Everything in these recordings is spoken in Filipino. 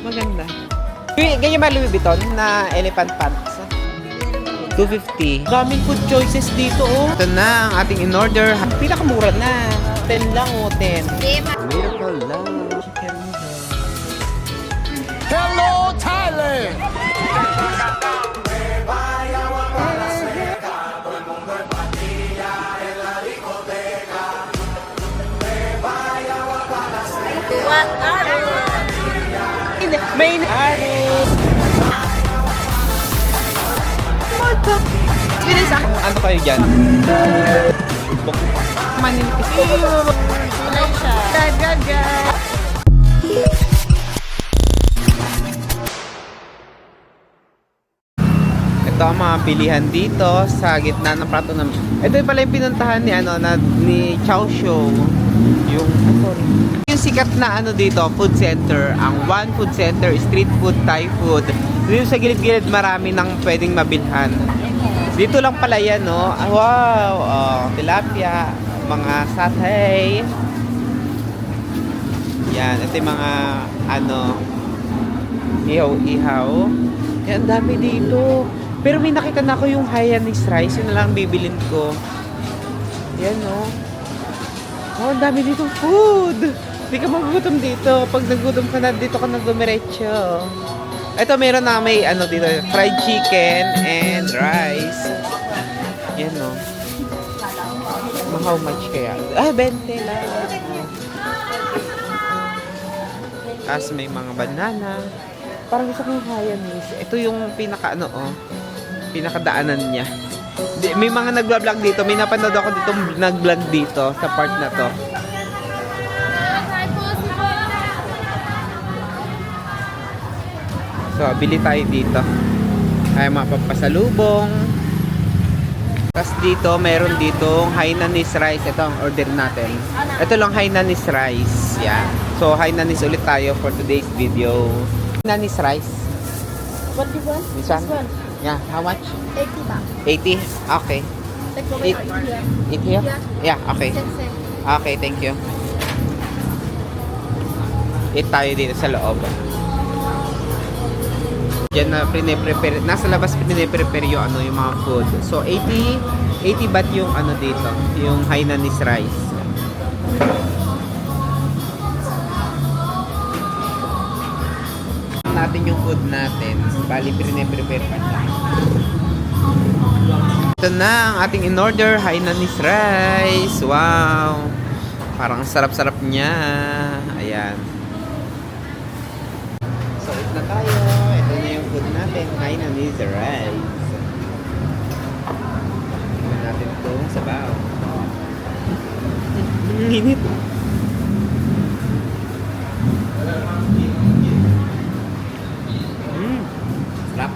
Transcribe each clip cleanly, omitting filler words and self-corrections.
Maganda. Ganyan ba Louis Vuitton na elephant pants? 250. Daming food choices dito, oh. Ito na ang ating in-order. Pinakamura na. 10 lang, oh, 10. Miracle Love Chicken noodle. Hello, Thailand! May aris. Bilis ako. Ano kayo dyan? Maninipis. Wala siya. Gaga. Ito ang mga pilihan dito sa gitna ng Prato ng... Ito yung pala yung pinuntahan ni, ni Chow Show. Yung sikat na dito, food center. Ang One Food Center, street food, Thai food. Dito sa gilid-gilid marami nang pwedeng mabilhan. Dito lang pala yan, no? Wow! Tilapia, mga satay. Yan, ito yung mga, ihaw-ihaw. Yan, dami dito. Pero may nakita na ako yung Hainanese rice. Yun na lang bibilin ko. Yan, no? Oh, ang dami dito food. Hindi ka magugutom dito. Pag nagutom ka na, dito ka na dumiretso. Ito, meron na may dito, fried chicken and rice. Yan, no? How much kaya? 20 lang. Tapos may mga banana. Parang gusto kong Hainanese. Ito yung pinakadaanan niya. May mga nag-vlog dito. May napanood ako dito nag-vlog dito sa part na to. So, bili tayo dito. Ay, mapapasalubong. Tapos dito, meron ditong Hainanese rice. Ito ang order natin. Ito lang Hainanese rice. Yan. So, Hainanese ulit tayo for today's video. Hainanese rice. What do you want? This one? Yeah, how much? 80 baht. 80? Okay. Eat here? Yeah, okay. Okay, thank you. Eat tayo dito sa loob. Diyan na prepare, nasa labas prepare yung yung mga food. So 80 baht yung dito, yung Hainanese rice. Natin yung food natin. Bali prepare pa siya. Ito na ang ating in-order, Hainanese rice. Wow! Parang sarap-sarap niya. Ayan. So, eat na tayo. Ito na yung food natin, Hainanese rice. Ito natin itong sabaw. Ang init. Sarap.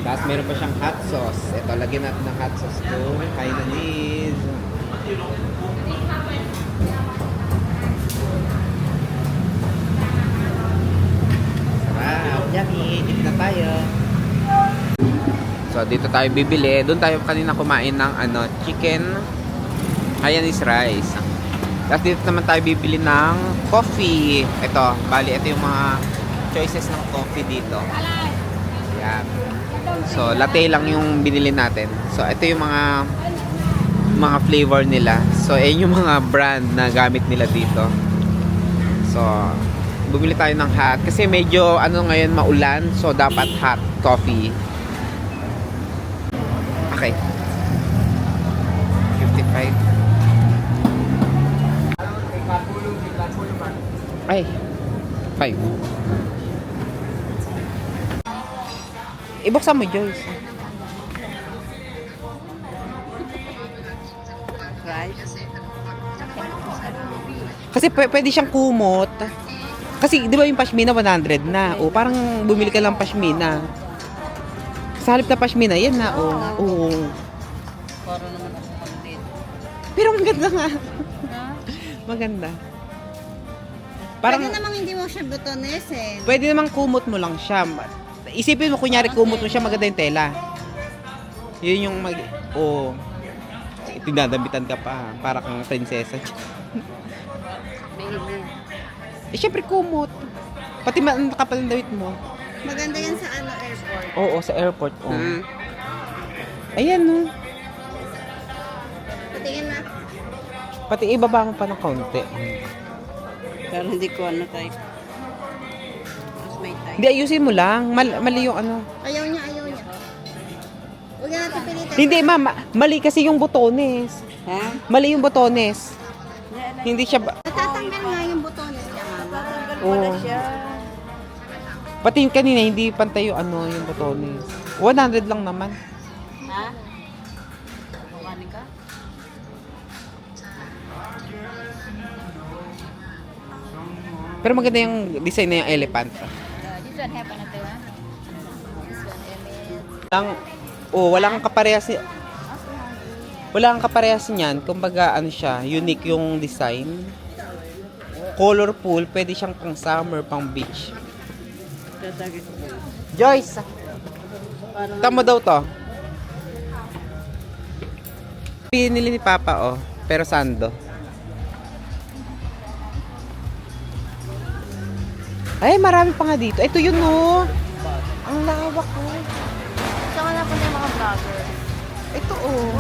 Tapos meron pa siyang hot sauce. Ito, lagyan natin ng hot sauce to. Hainanese. Sarap. Yummy. Eat na tayo. So, dito tayo bibili. Doon tayo kanina kumain ng chicken Hainanese rice. Tapos dito naman tayo bibili ng coffee. Ito, bali, ito yung mga choices ng coffee dito. Yan. So, latte lang yung binili natin. So, ito yung mga flavor nila. So, ayun yung mga brand na gamit nila dito. So, bumili tayo ng hot. Kasi medyo, ngayon, maulan. So, dapat hot coffee. Okay. 55. Ay. 5. Ibuksan mo, Joyce. Kasi pwede siyang kumot. Kasi, di ba yung pashmina 100 na? O, parang bumili ka lang pashmina. Sa halip na pashmina, yan na. O. Para naman ako pandit. Pero maganda nga. Maganda. Parang, Pwede namang hindi mo siya butonesin. pwede namang kumot mo lang siya. Isipin mo, kunyari, kumot mo siya, maganda yung tela. Yun yung tinadambitan ka pa. Para kang prinsesa. Eh, syempre kumot. Pati nakapal ng damit mo. Maganda yan sa ano, airport. Oo, sa airport. Oh. Ayan, no. Patingin na. Pati ibaba mo pa ng kaunti. Pero hindi ko ano type. Mas may type. Hindi, ayusin mo lang. Mali yung ano. Ayaw niya, ayaw niya. Huwag na natin pilitin. Hindi, ma'am. Mali kasi yung botones. Ha? Mali yung botones. Hindi siya Natatanggal nga yung butones niya, mama. Oo. Pati yung kanina, hindi pantay yung ano, yung botones. 100 lang naman. Ha? Kumanin ka? Pero maganda yung design na yung elephant. This one have another one. This one is... Wala kang kaparehas. Wala kang kaparehas niyan. Kumbaga, ano siya, unique yung design. Colorful, pwede siyang pang summer, pang beach. Joyce! Tama daw to. Pinili ni Papa, oh. Pero sando. Ay, marami pa nga dito. Ito yun, oh. Ang lawak, oh. Saan na po yung mga vlogger? Ito, oh.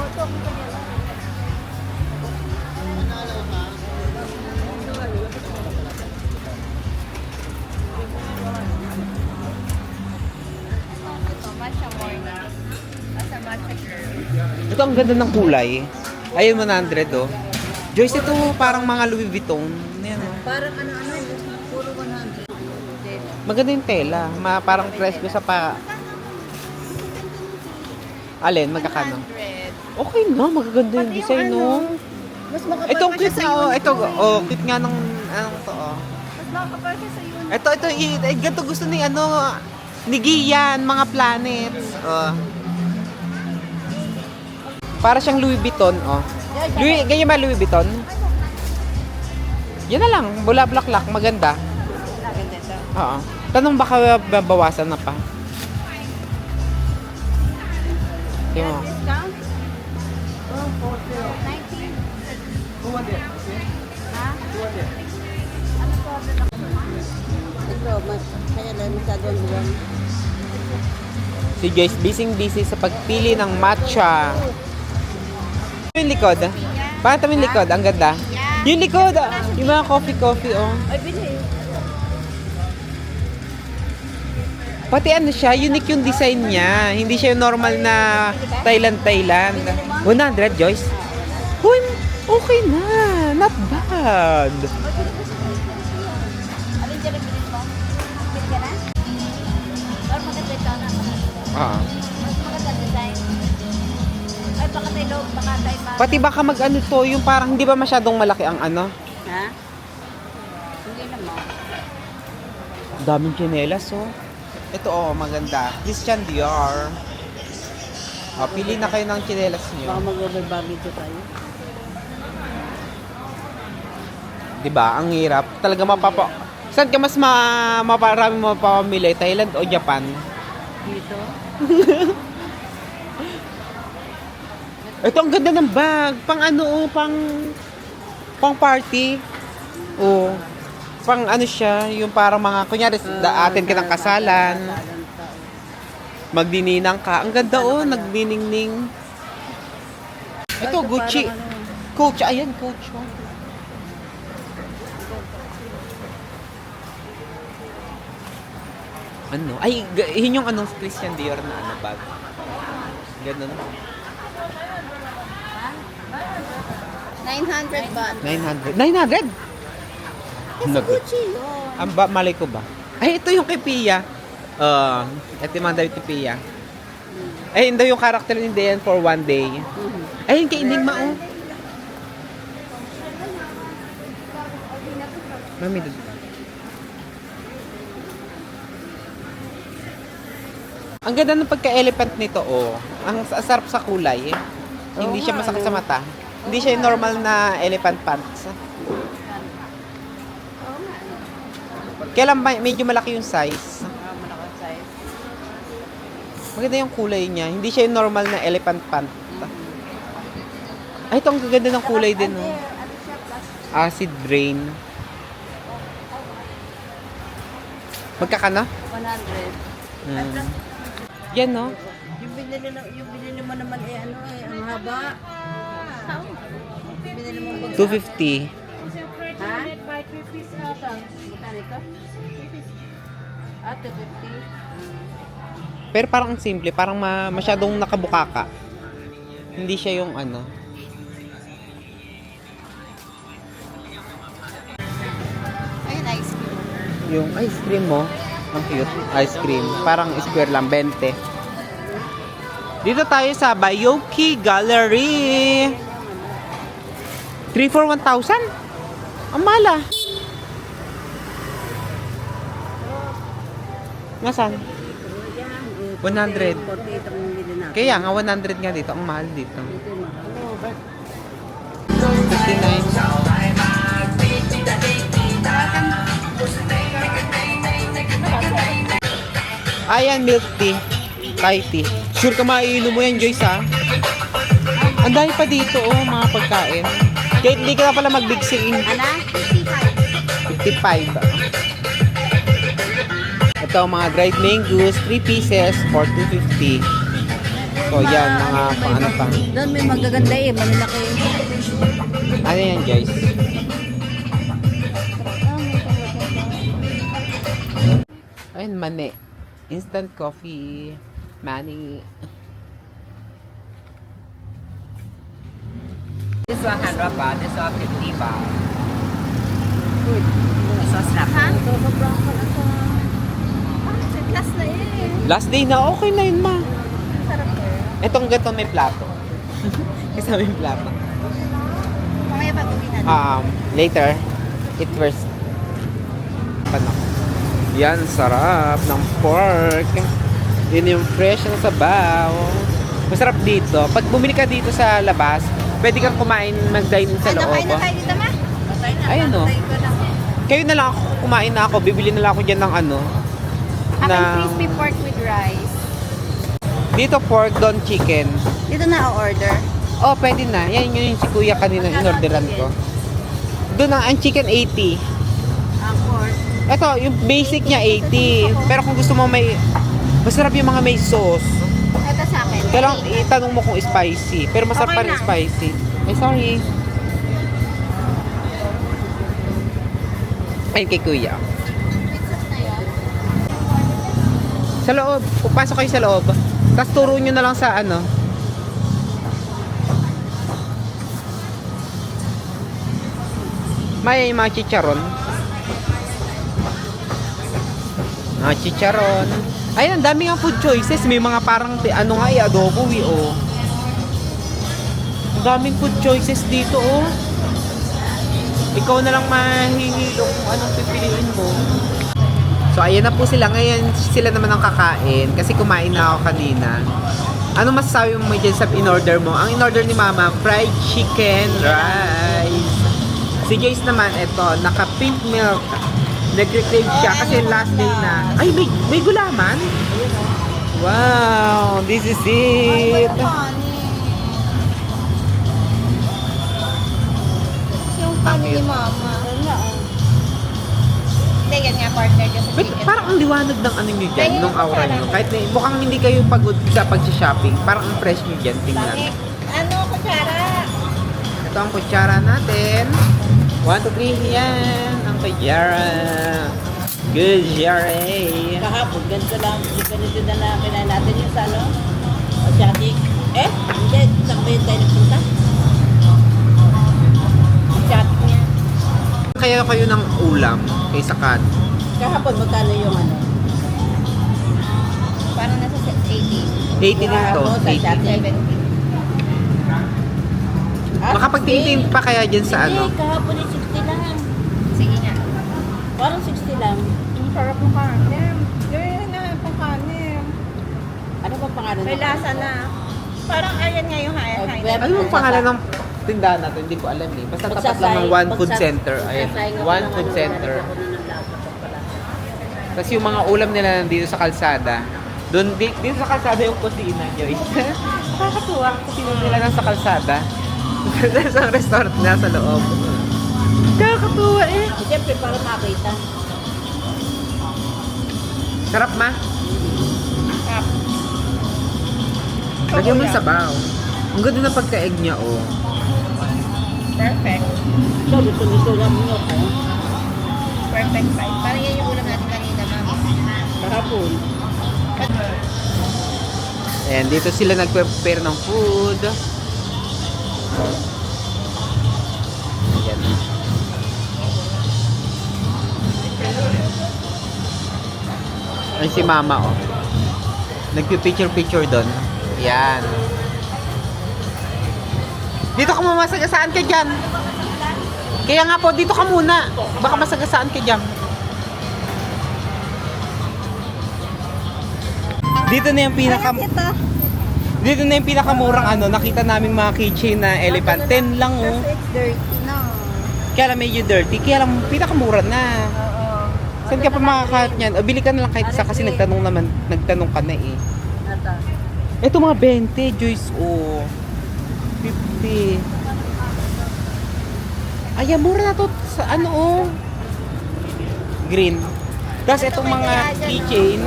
Ito, matcha morning. Asa matcha girl. Ito ang ganda ng kulay. Ayun, 100, oh. Joyce, ito parang mga Louis Vuitton. Ayan, oh. Parang ano, puro 100. Maganda yung tela. Parang dress ko sa pa... Alin, magkakano? 100. Okay na, magaganda yung design, no? Mas makapal Ito, pa siya cute sa nga, oh. uniform. Ito, oh, cute nga ng, anong to, oh. Mas makapal siya sa uniform. Ito, ganito gusto ni, ano, ni Gian, mga planets. Oh. Para siyang Louis Vuitton, oh. Ganyan ba Louis Vuitton? Yan na lang, bula-blaklak, maganda. Maganda ito. Oo. Tanong baka babawasan na pa. Tingnan mo. Discount? Oh, 19. Ha? Ano po? Ito, mas kaya lang masyadong buwan. Si Joyce busy sa pagpili ng matcha. Yung likod. Pakita mo yung likod, ang ganda. Yung likod, yung mga coffee, oh. Ay, bilhin. Pati ano siya, unique yung design niya. Hindi siya yung normal na Thailand. 100, Joyce? Uy, okay na. Not bad. Alin dyan ang bilhin mo? Bilhin ka na? Pero maganda ito na. Ah. Mas maganda design. Ay, baka tayo, baka tayo pa. Pati baka mag-ano to, yung parang hindi ba masyadong malaki ang ano? Ha? Hindi naman. Daming tsinelas, oh. Ito, oh, maganda. Christian Dior. Oh, pili na kayo ng tsinelas niyo. Baka mag-overbag ito tayo. Diba? Ang hirap. Talaga Saan ka mas maparami mapapamili? Thailand o Japan? Dito? Ito ang ganda ng bag. Pang ano, oh, pang party. Oh. Pang ano siya, yung parang mga, kunyari, atin ka ng kasalan. Magdininang ka. Ang ganda, oh, nagdiningning. Ito, Gucci. Coach, ayan, Coach. Oh. Ano? Ay, yun yung anong Christian Dior na ano bag. Ganun. 900 baht. 900? 900? Kasi Gucci yun. Ang malay ko ba? Ay, ito yung kay Pia. Ito yung mga damit ni Pia. Ay, yun daw yung character ni Dayan for one day. Ay, yung kay Enigma, oh. Mami, ang ganda ng pagka-elephant nito, oh. Ang sarap sa kulay. Hindi siya masakit sa mata. Hindi siya yung normal na elephant pants. Kaya lang medyo malaki yung size. Malaki size. Maganda yung kulay niya. Hindi siya yung normal na elephant pant. Ay, ito ang gaganda ng kulay din. Oh. Ano siya? Plus Acid rain. Magkakano? 100. Hmm. Yan, no? Yung binili mo naman ang haba. Binili mo ba? 250. Ha? Magkano ito? 250. Pero parang ang simple, parang masyadong nakabukaka. Hindi siya yung ano. Ayun, ice cream. Yung ice cream mo, ang cute. Ice cream. Parang square lang, 20. Dito tayo sa Bayoki Gallery. 3 for 1,000? Ang mala. Nasaan? 100. Kaya nga, 100 nga dito. Ang mahal dito. 59. Ayan, milk tea. Thai tea. Sure ka maiinom mo yan, Joyce, ha? Ang dami pa dito, oh, mga pagkain. Kahit hindi ka na pala mag-bigsing. Ana? 55. 55. Ito, mga dried mangoes, 3 pieces for 250. So, yan, mga paano pa. Doon may magaganda malalaki. Ano yan, Joyce? Ayun, mani. Instant coffee. Mani. This one 100 baht, this one 50 baht. Good. This one snap. Ha? Sobrang ka na ito. Last na Last day na, okay na yun, ma. Sarap Itong gato may plato. Kasama yung plato. Mamaya pa uwi na. Later. Eat first. Paano? Yan, sarap ng pork. Yun yung fresh na sabaw. Masarap dito. Pag bumili ka dito sa labas, pwede kang kumain, mag-dine sa loob. Kain na tayo dito, ma? Ayun, no. Kayo na lang ako, kumain na ako. Bibili na lang ako dyan ng ano. Akin crispy pork with rice. Dito pork, doon chicken. Dito na order. Oh, pwede na. Yan yun yung si kuya kanina in-orderan ko. Doon ang chicken 80. Ang pork. Ito, yung basic niya 80. Pero kung gusto mo may... Masarap yung mga may sauce. Ito sa akin. Kailangan itanong mo kung spicy. Pero masarap Okay pa rin lang. spicy. Ay, sorry. Ayun kay kuya. Pizza na yan. Sa loob. Pupasok kayo sa loob. Tapos turo nyo na lang sa ano. May mga chicharon. Mga chicharon. Ayun, ang dami nga food choices. May mga parang, ano nga, adobo, oh. Ang daming food choices dito, oh. Ikaw na lang mahihilo kung anong pipiliin mo. So, ayan na po sila. Ngayon, sila naman ang kakain. Kasi kumain na ako kanina. Ano masasabi mo dyan sa in-order mo? Ang in-order ni Mama, fried chicken rice. Si Jace naman, eto, naka-pink milk. Nag-reclaim siya kasi last day na. Ay, may gulaman? Wow, this is it. Yung kanin ni mama. Hindi, yan nga partner ko sa But chicken. parang ang liwanag ng ano nyo dyan, nung aura nyo. Kahit mukhang hindi kayo pagod sa pag-shopping, parang ang fresh nyo dyan, tingnan. Ano, kutsara? Ito ang kutsara natin. 1, 2, 3, yan. Ang kutsara. Good, Jerry. Kahapon, ganito lang. Ganito na lang kinain natin yung sa ano? Asiatic. Hindi. Saan ba yun tayo nagpunta? Asiatic niya. Kaya kayo ng ulam kaysa kan. Kahapon, magkano yung ano? Parang nasa 80. 80 din to. 80. Makapagtingin pa kaya dyan sa ano? Hindi, kahapon ay 60 lang. Sige nga. Parang 60 lang. Ang sarap ng kanin. Gawin na itong kanin. Ano ba pangalan? May lasa na. Parang ayan nga yung high. Ano yung pangalan ng tindahan natin? Hindi ko alam eh. Basta tapat lang ng One Food Center. Ayan. One Food Center. Tapos yung mga ulam nila nandito sa kalsada. Doon, dito sa kalsada yung kusina, Joyce. Nakakatuwa ang kusina nila nasa kalsada. Sa restaurant na sa loob. Nakakatuwa eh. Siyempre, para makita. Sarap ma. Sarap. Lagyan mo yung sabaw. Ang ganda na pagka-egg niya, oh. Perfect. So, gusto lang mo ko. Perfect size. Parang yan yung ulam natin kanina, ma'am. Kahapon. Ayan, dito sila nagpe-prepare ng food. Ayan. Ay, si mama, oh. Nagpi-picture-picture doon. Ayan. Dito ka masagasaan ka dyan. Kaya nga po, dito ka muna. Baka masagasaan ka dyan. Dito na yung Dito na yung pinakamurang ano, nakita namin mga keychain na elephant. 10 lang, oh. Kasi it's dirty na. Kaya lang medyo dirty, kaya lang pinakamura na. Oo. Saan ka pa makakahat niyan? O bili ka na lang kahit isa kasi nagtanong ka na eh. Ata. Ito mga 20, Joyce, oh. 50. Ay, mura na to sa ano, oh. Green. Tapos itong mga keychain.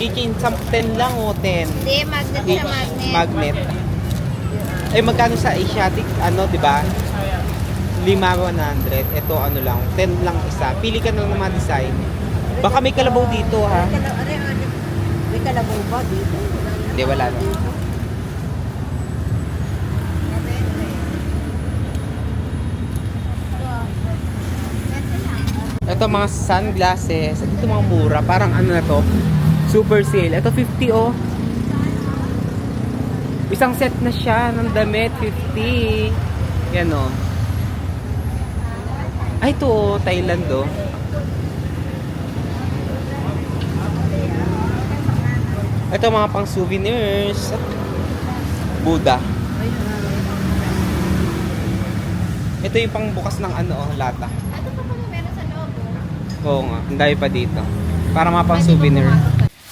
Keychain, 10 lang, oh, 10. Hindi, magnet siya, magnet. Eh, magkano sa Asiatic, ano, di ba? 5,100. Ito, ano lang, 10 lang isa. Pili ka na lang ng mga design. Baka may kalabaw dito, ha? May kalabaw ba dito? Hindi, wala na. Ito mga sunglasses. Ito mga mura. Parang ano na to? Super sale. Ito 50 oh. Isang set na siya ng damit. 50. Yan oh. Ay ito oh. Thailand oh. Ito mga pang souvenirs. Buddha. Ito yung pang bukas ng ano oh. Lata. Oo nga, ang dami pa dito. Para mga pang souvenir.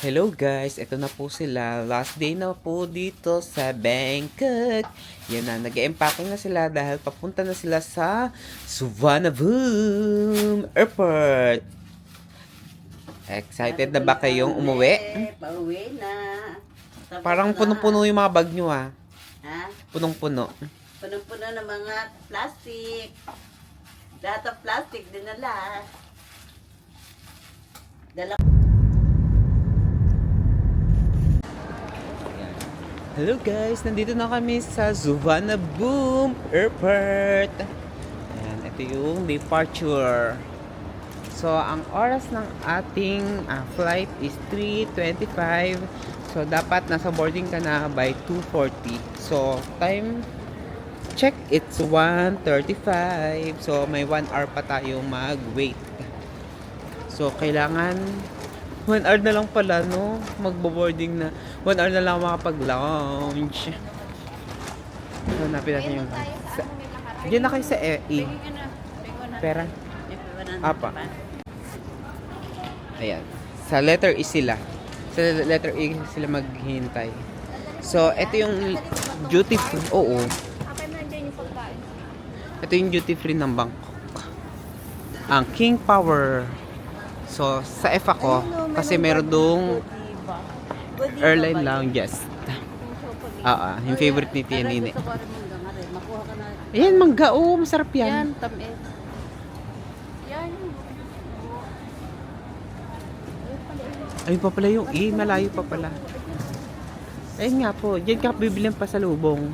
Hello guys, ito na po sila. Last day na po dito sa Bangkok. Yan na, nag-e-empacking na sila dahil papunta na sila sa Suvarnabhumi Airport. Excited na ba kayong umuwi? Pauwi na. Tapos Parang na. punong-puno yung mga bag nyo ah. Ha? Punong-puno. Punong-puno ng mga plastic. Lahat ng plastic dinala. Hello guys, nandito na kami sa Suvarnabhumi Airport. Ayan, ito yung departure. So, ang oras ng ating flight is 3:25. So, dapat nasa boarding ka na by 2:40. So, time check, it's 1:35. So, may 1 hour pa tayo mag-wait. So, kailangan 1 hour na lang pala, no? Magbo-boarding na. 1 hour na lang makapag-lounge. So, napin natin yung... Diyan na kayo sa E. Pera. Apa. Ayan. Sa letter E sila. Sa letter E sila maghihintay. So, ito yung duty free. Oo. Ito yung duty free ng Bangkok. Ang King Power. So, sa F ako, kasi meron dong airline lounges. Yung favorite ni Tia Nini. Ayan, mangga. Oo, masarap yan. Yan, tamis. Yan. Ayun pa pala yung E, malayo pa pala. Ayun nga po, diyan ka bibilin pa sa lubong.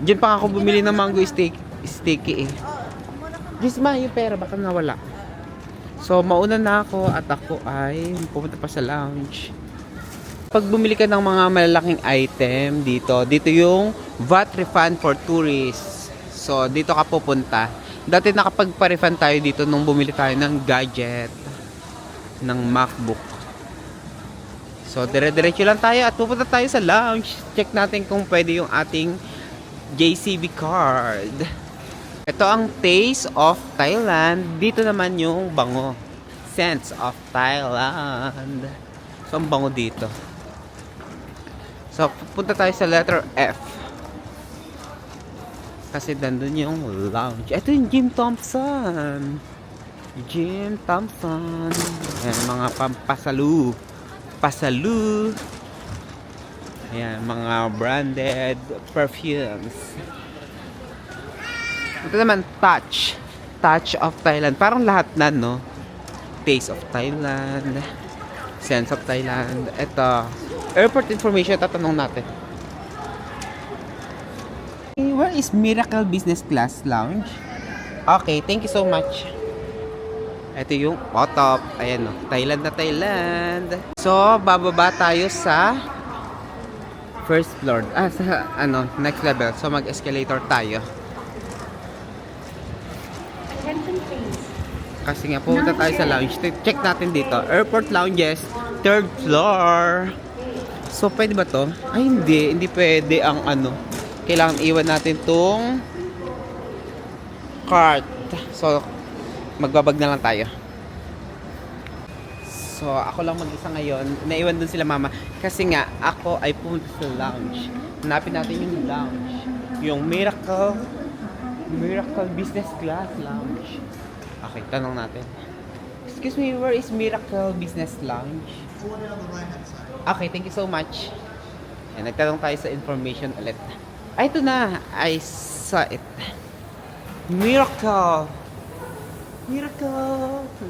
Diyan pa ako bumili ng mango sticky eh. Diyos ma, yung pera baka nawala. So, mauna na ako at ako ay pupunta pa sa lounge. Pag bumili ka ng mga malalaking item dito yung VAT refund for tourists. So, dito ka pupunta. Dati nakapagpa-refund tayo dito nung bumili tayo ng gadget ng MacBook. So, dire-diretso lang tayo at pupunta tayo sa lounge. Check natin kung pwede yung ating JCB card. Ito ang Taste of Thailand. Dito naman yung bango. Scents of Thailand. So, ang bango dito. So, punta tayo sa letter F. Kasi nandun yung lounge. Ito yung Jim Thompson. Jim Thompson. Ayan, mga pampasalu. Pasalu. Ayan, mga branded perfumes. Ito naman, Touch. Touch of Thailand. Parang lahat na, no? Taste of Thailand. Sense of Thailand. Ito. Airport information. Tatanong natin. Where is Miracle Business Class Lounge? Okay, thank you so much. Ito yung top. Ayan, no? Thailand na Thailand. So, bababa tayo sa first floor. Sa next level. So, mag-escalator tayo. Kasi nga, pumunta tayo sa lounge. Check natin dito. Airport lounges, third floor. So, pwede ba to? Ay, hindi. Hindi pwede ang kailangan iwan natin tong cart. So, magbabag na lang tayo. So, ako lang mag-isa ngayon. Naiwan dun sila mama. Kasi nga, ako ay pumunta sa lounge. Hanapin natin yung lounge. Yung Miracle Business Class Lounge. Okay, tanong natin. Excuse me, where is Miracle Business Lounge? Okay, thank you so much. Yan, nagtanong tayo sa information ulit. Ay, ito na. I saw it. Miracle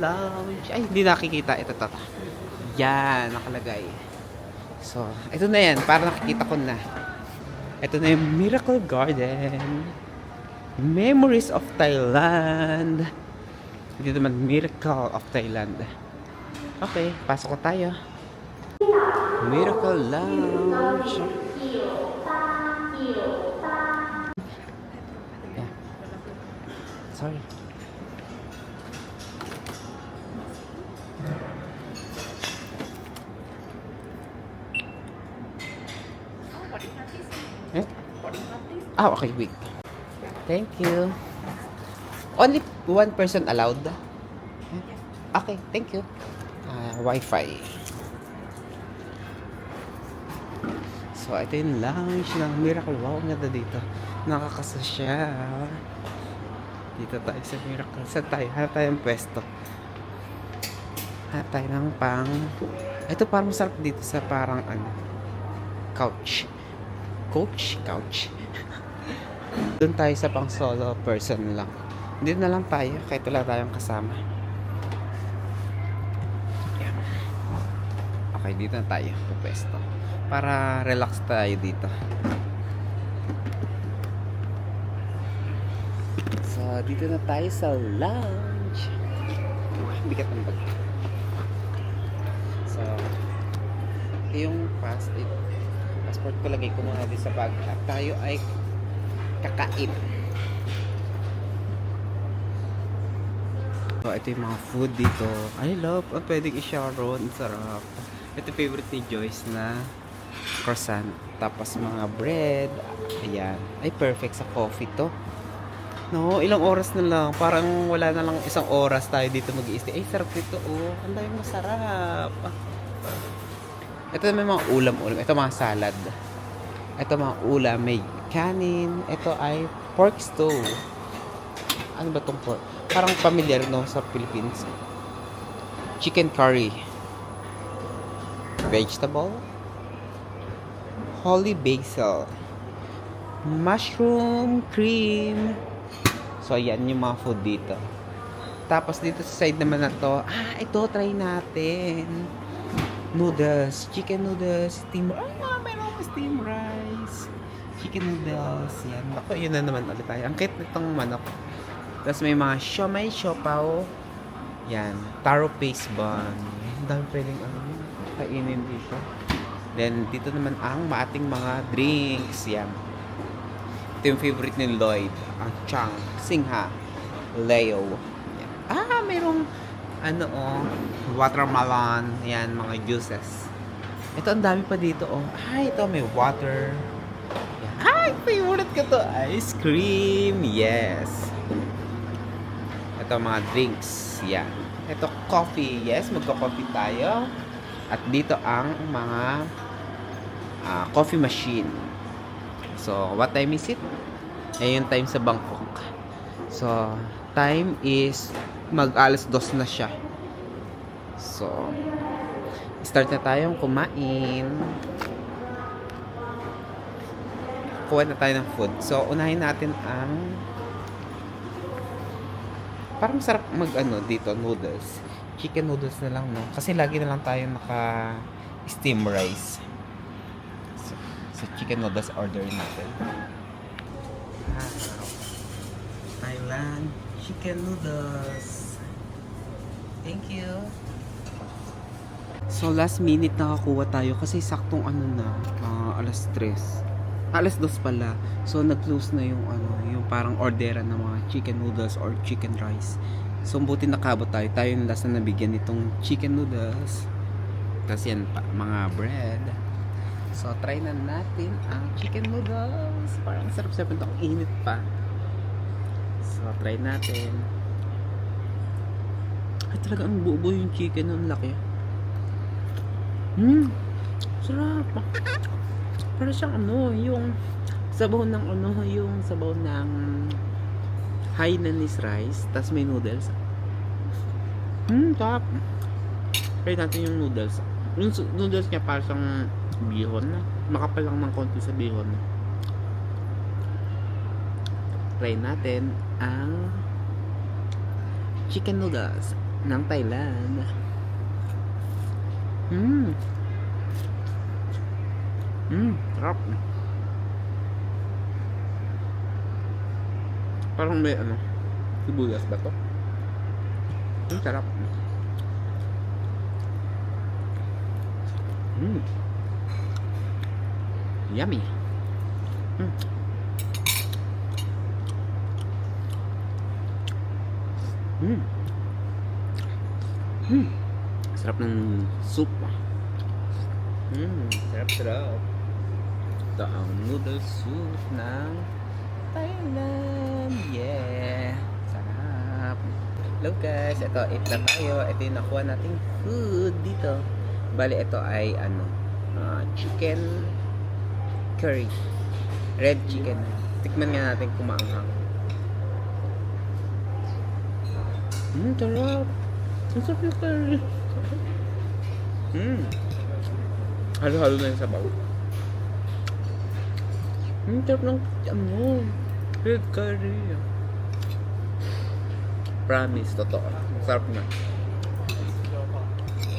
Lounge. Ay, hindi nakikita. Ito. Yan, nakalagay. So, ito na yan. Para nakikita ko na. Ito na yung Miracle Garden. Memories of Thailand. Dito naman, Miracle of Thailand. Okay, pasok ko tayo. Miracle Lounge. Yeah. Sorry. Eh? Okay, wait. Thank you. Only one person allowed? Okay, thank you. Wi-Fi. So, ito yung lounge ng Miracle. Wow, ang ganda dito. Nakakasosyal. Dito tayo sa Miracle. Saan tayo? Hanap tayo ng pwesto. Hanap tayo ng ito parang masarap dito sa parang couch. Couch. Doon tayo sa pang solo person lang. Dito na lang tayo kahit wala tayong kasama. Yan. Okay, dito na tayo pupwesto. Para relax tayo dito. So, dito na tayo sa lounge. Bigat ng bag. So, ito yung passport ko, lagay ko muna din sa bag. At tayo ay kakain. So, ito yung mga food dito. I love. Pwedeng i-sharon. Sarap. Ito favorite ni Joyce na croissant. Tapos mga bread. Ayan. Ay, perfect sa coffee to. No, ilang oras na lang. Parang wala na lang isang oras tayo dito mag-i-stay. Ay, sarap dito. Oh, ang dami masarap. Ito may mga ulam. Ito mga salad. Ito mga ulam. May kanin. Ito ay pork stew. Ano ba itong pork? Parang familiar, no, sa Philippines. Chicken curry. Vegetable. Holy basil. Mushroom cream. So, yan yung mga food dito. Tapos dito sa side naman na to, ito, try natin. Noodles. Chicken noodles. Steam rice. Mayroon ko steam rice. Chicken noodles. Yan. Ako, yun na naman ulit tayo. Ang cute nitong manok. Tapos may mga siomay, siopaw. Yan. Taro paste bun. Ang dami pwedeng kainin dito. Then, dito naman ang maating mga drinks. Yan. Ito yung favorite ni Lloyd. Ang Chang, Singha, Leo. Yan. Mayroong watermelon. Yan, mga juices. Ito, ang dami pa dito. Ito, may water. Yan. Favorite ko to. Ice cream. Yes. Ito, mga drinks. Yan. Ito, coffee. Yes, magko-coffee tayo. At dito ang mga coffee machine. So, what time is it? Ayun yung time sa Bangkok. So, time is mag-alas 2 na siya. So, start na tayong kumain. Kuha na tayo ng food. So, unahin natin ang parang sarap dito, noodles. Chicken noodles na lang, no? Kasi lagi na lang tayo naka steam rice. So chicken noodles order natin. Wow. Thailand chicken noodles. Thank you. So last minute nakakuha tayo kasi saktong alas 3. Alas 2 pala. So nag-close na yung yung parang orderan ng mga chicken noodles or chicken rice. So buti nakabot tayo. Tayo yung last na nabigyan nitong chicken noodles. Kasi yan pa, mga bread. So try na natin ang chicken noodles. Parang sarap-sarap ito. Ang init pa. So try natin. Ay talaga ang buo-buo yung chicken. Ang laki. Sarap. Para siyang yung sabaw ng yung sabaw ng Hainanese rice, tas may noodles. Sarap. Try natin yung noodles. Yung noodles niya para siyang bihon. Makapal lang ng konti sa bihon. Try natin ang chicken noodles ng Thailand. Sarap. Parang may sibuyas ba to? Sarap. Yummy. Sarap ng soup. Sarap. Ito ang noodle soup ng Thailand. Yeah. Sarap. Hello guys. Ito, eat na tayo. Ito yung nakuha nating food dito. Bali, ito ay chicken curry. Red chicken. Tikman nga natin kung maanghang. Sarap. Ang sarap yung curry. Halo-halo na yung sabaw. Sarap ng red curry. Promise, totoo. Sarap na.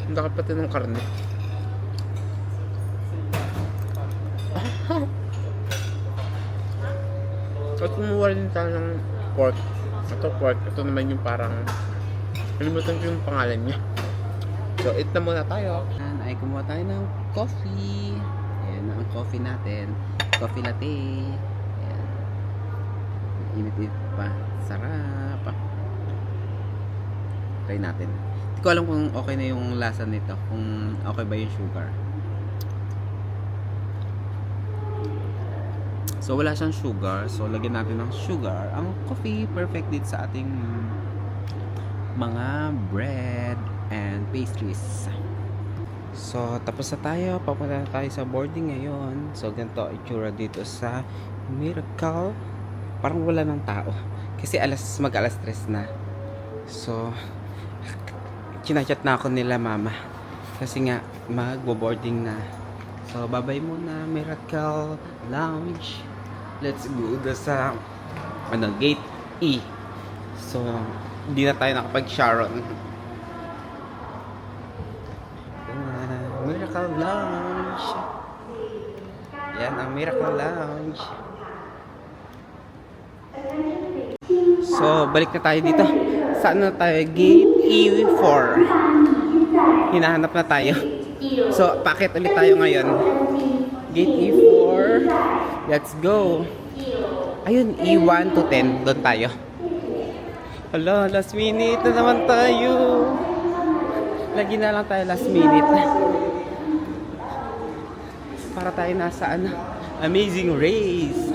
Ang laki pati ng karne. At kumuha rin tayo ng pork. Ito pork. Ito naman yung parang nalimutan ko yung pangalan niya. So, eat na muna tayo. Ayan, ay kumuha tayo ng coffee. Ayan ang coffee natin. Coffee latte. Ayan. Init-init pa. Sarap. Try natin. Hindi ko alam kung okay na yung lasa nito. Kung okay ba yung sugar. So, wala siyang sugar. So, lagyan natin ng sugar. Ang coffee, perfect din sa ating mga bread and pastries. So, tapos na tayo. Papunta na tayo sa boarding ngayon. So, ganito itsura dito sa Miracle. Parang wala ng tao. Kasi mag-alas 3 na. So, chinachat na ako nila mama. Kasi nga, magbo-boarding na. So, bye-bye muna, Miracle Lounge. Let's go sa gate E. So, hindi na tayo nakapag-Sharon. Miracle Lounge. Yan ang Miracle Lounge. So, balik na tayo dito. Saan na tayo? Gate E4. Hinahanap na tayo. So, packet ulit tayo ngayon. Gate E4. Let's go. Ayun, E1 to 10. Doon tayo. Hala, last minute na naman tayo. Lagi na lang tayo last minute. Para tayo nasa Amazing Race.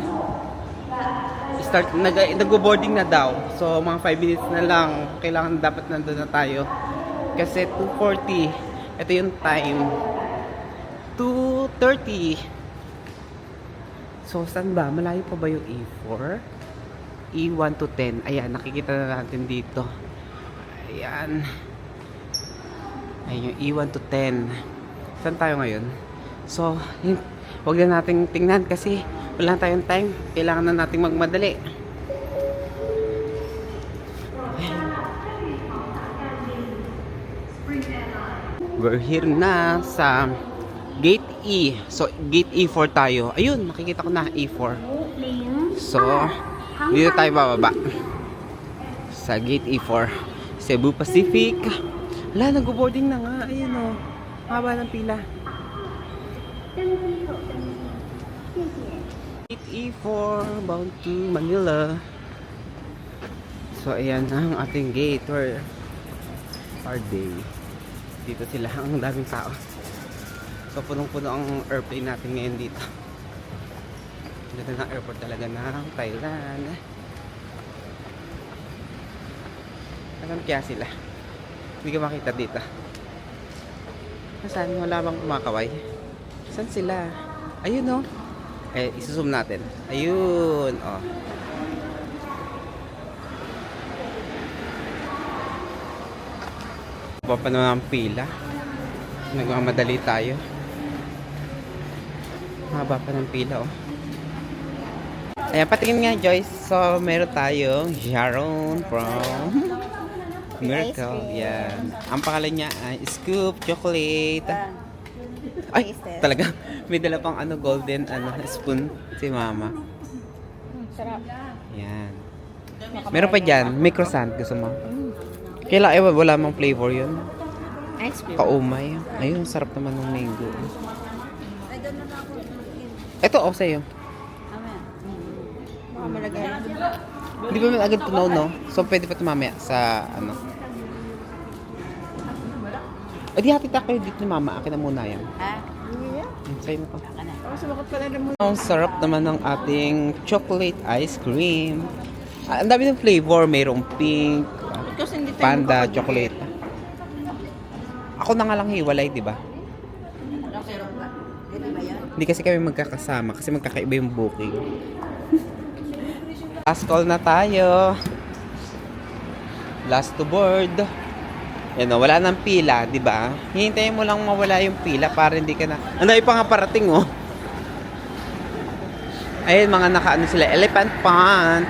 Nag-boarding na daw. So, mga 5 minutes na lang. Kailangan dapat nandun na tayo. Kasi 2:40. Ito yung time. 2:30. So, saan ba? Malayo pa ba yung E4? E1 to 10. Ayan, nakikita na natin dito. Ayan. Ayan yung E1 to 10. Saan tayo ngayon? So, huwag na nating tingnan kasi wala tayong time. Kailangan na nating magmadali. We're here na sa Gate E. So, Gate E4 tayo. Ayun, nakikita ko na E4. So, dito tayo bababa. Sa Gate E4. Cebu Pacific. Wala, nag-boarding na nga. Ayun o. Haba ng pila. Gate E4 bound to Manila. So, ayan ang ating gate. Where are they? Dito sila, ang daming tao. So punong-puno ang airplane natin ngayon dito. Dito na airport talaga ng Thailand. Alam kaya sila? Hindi ka makita dito. Nasaan? Wala bang kumakaway? Saan sila? Ayun o. Eh, isusum natin. Ayun. Oh. Pa naman ang pila. Nagmamadali tayo. Haba pa ng pila, oh. Ayan, patingin nga, Joyce. So, meron tayong Sharon from Miracle. Yan. Ang pangalan niya ay Scoop Chocolate. Ay, talaga. May dala pang golden spoon si Mama. Sarap. Yan. Meron pa dyan. May croissant. Gusto mo? Kailan, wala mang flavor yun. Ice cream. Kaumay. Ayun, sarap naman ng mango. Ito, sa'yo. Malagay. Hindi ba may agad tunaw, no? So, pwede pa ito mamaya sa, di hatid kayo dito ni Mama. Akin na muna yan. Ha? Sa'yo na pa. Sumakot ka na naman. Ang sarap naman ng ating chocolate ice cream. Ang dami ng flavor. Mayroong pink, Kasi hindi tayo panda, makapag- chocolate. Ako na nga lang hiwalay, di ba? Hindi kasi kami magkakasama kasi magkakaiba yung booking. Last call na tayo. Last to board. Yan o, wala nang pila, di ba? Hihintayin mo lang mawala yung pila para hindi ka na... Ano, pa nga parating, oh. Ayun, mga nakaano sila. Elephant pond.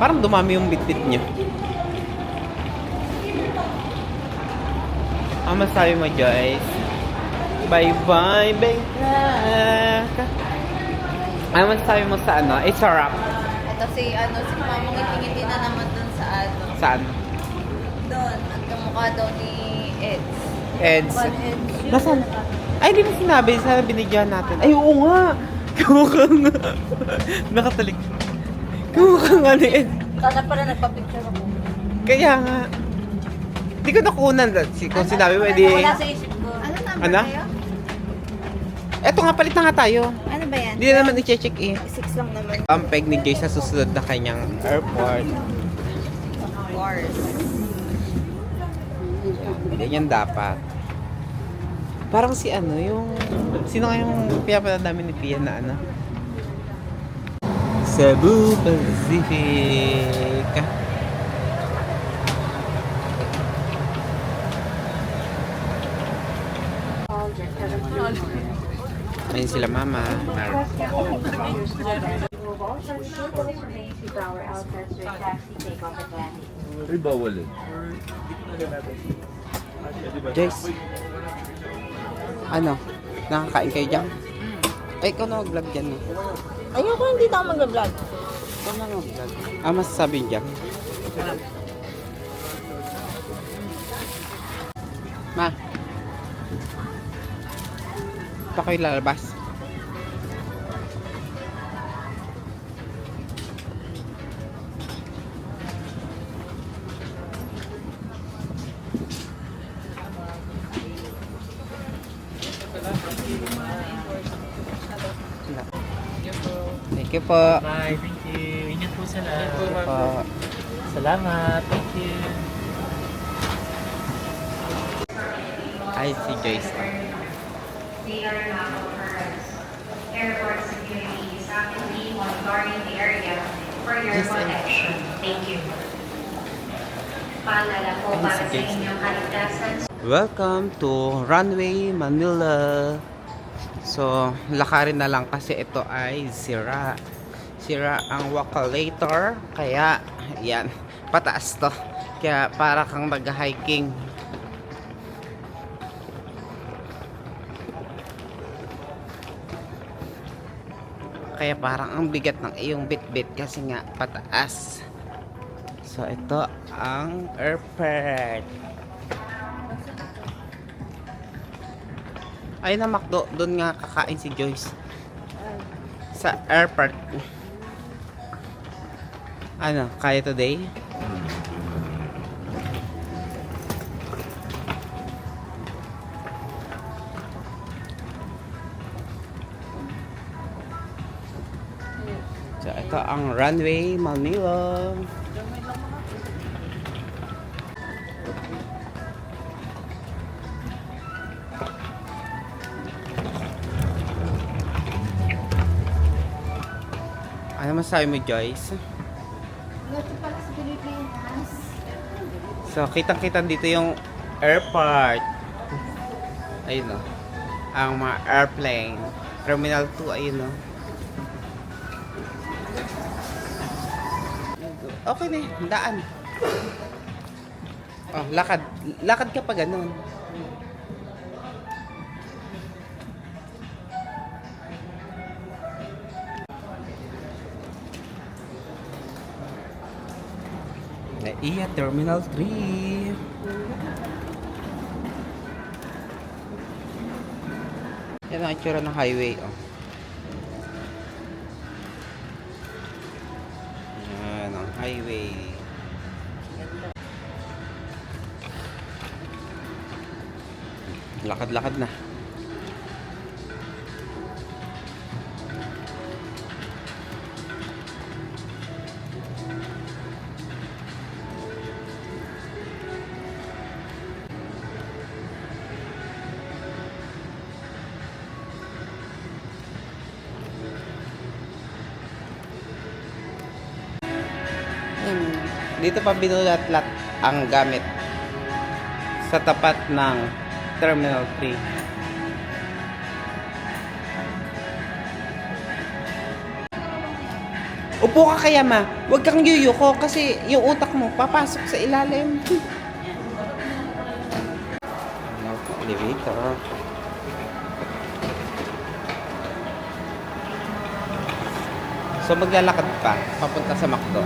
Parang dumami yung bitbit nyo. Ang masabi mo, Joyce? Bye-bye, Bangkok! Ano masabi mo sa Eh, sarap. Ito si Mama ngiti-ngiti na naman dun sa Saan? Doon, ang kamukha daw ni Eds. Eds. Eds. Nasaan? Ay, di ba sinabi? Sana binigyan natin. Ay, oo nga! Kamukha nga. Nakatalik. Kamukha nga ni Eds. Sana pala nagpa-picture ako. Kaya nga. Hindi ko nakunan. Kung sinabi mo, edi... Wala sa isip ko. Ano number Ano? kayo? Eto nga, palit na nga tayo. Ano ba yan? Hindi na naman i-check eh. 6 lang naman. Ang peg ni Jay sa susunod na kanyang airport. Wars. Ganyan dapat. Parang si yung... Sino nga yung pinapalalamin ni Pia na Cebu Pacific. Ayun sila Mama. Ay, bawal eh. Joyce. Nakakain kayo dyan? Ay, ikaw na mag-vlog dyan. Ayoko, hindi na ako mag-vlog. Ikaw na mag-vlog. Masasabi dyan? Ma. Pa kayo lalabas. Thank you po. Bye, thank you. Ingat po sa lahat. Salamat. Thank you. Ay, si Joyce. They are now authorized. Airport security is actively monitoring the area for your protection. Thank you. Paalala po para sa inyong kaligtasan. Welcome to Runway Manila. So, lakarin na lang kasi ito ay sira. Sira ang wakalator. Kaya, yan. Pataas to. Kaya, para kang mag-hiking. Kaya parang ang bigat ng iyong bitbit kasi nga pataas. So, ito ang airport. Ayun na McDo, doon nga kakain si Joyce. Sa airport. Ano, kaya today? So, ito ang Runway Manila. Ano masabi mo, Joyce? Ito pala sa Pilipinas. So, kitang-kita dito yung airport. Ayun o. Ang mga airplane. Terminal 2, ayun o. Okay na yun, daan. Oh, lakad. Lakad ka pa ganun. Naiya Terminal 3. Yan ang itsura ng highway, oh. Yan ang highway. Lakad-lakad na. Dito pa binulat-lat ang gamit sa tapat ng Terminal 3. Upo ka kaya ma, huwag kang yuyuko kasi yung utak mo papasok sa ilalim. Elevator. So maglalakad pa papunta sa McDo.